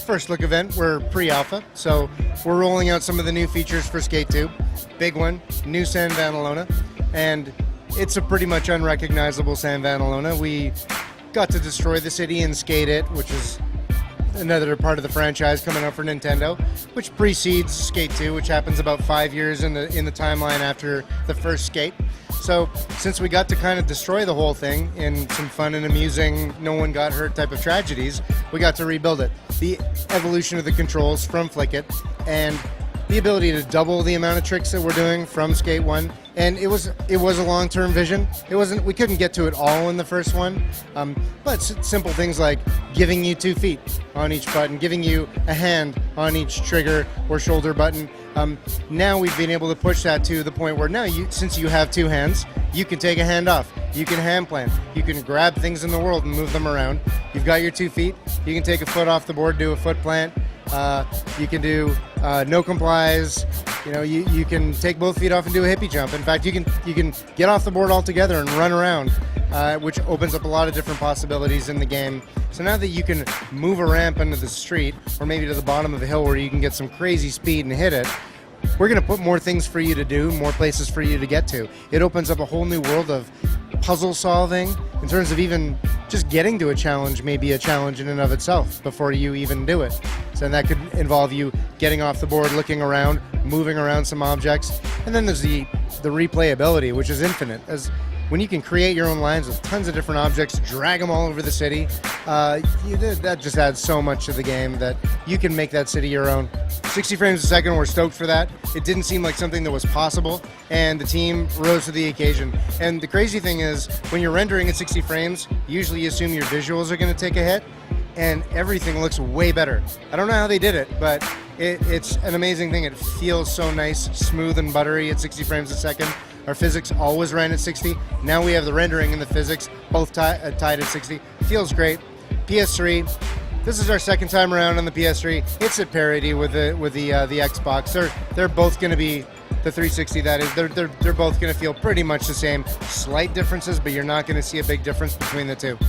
first look event. We're pre-alpha, so we're rolling out some of the new features for Skate 2. Big one, new San Vanelona, and it's a pretty much unrecognizable San Vanelona. We got to destroy the city and Skate It, which is another part of the franchise coming out for Nintendo, which precedes Skate 2, which happens about 5 years in the timeline after the first Skate. So since we got to kind of destroy the whole thing in some fun and amusing, no one got hurt type of tragedies, we got to rebuild it. The evolution of the controls from Flick-It and the ability to double the amount of tricks that we're doing from Skate 1. And it was a long-term vision. We couldn't get to it all in the first one, but simple things like giving you 2 feet on each button, giving you a hand on each trigger or shoulder button. Now we've been able to push that to the point where now since you have 2 hands, you can take a hand off, you can hand plant, you can grab things in the world and move them around. You've got your 2 feet, you can take a foot off the board, do a foot plant. You can do no complies. You can take both feet off and do a hippie jump. In fact, you can get off the board altogether and run around, which opens up a lot of different possibilities in the game. So now that you can move a ramp into the street, or maybe to the bottom of a hill where you can get some crazy speed and hit it, we're going to put more things for you to do, more places for you to get to. It opens up a whole new world of puzzle solving in terms of even just getting to a challenge may be a challenge in and of itself before you even do it. So that could involve you getting off the board, looking around, moving around some objects. And then there's the replayability, which is infinite. As when you can create your own lines with tons of different objects, drag them all over the city, that just adds so much to the game that you can make that city your own. 60 frames a second, we're stoked for that. It didn't seem like something that was possible, and the team rose to the occasion. And the crazy thing is, when you're rendering at 60 frames, usually you assume your visuals are going to take a hit, and everything looks way better. I don't know how they did it, but it's an amazing thing. It feels so nice, smooth and buttery at 60 frames a second. Our physics always ran at 60. Now we have the rendering and the physics both tied at 60. It feels great. PS3. This is our second time around on the PS3. It's at parity with the Xbox. They're both going to be the 360. That is, they're both going to feel pretty much the same. Slight differences, but you're not going to see a big difference between the two.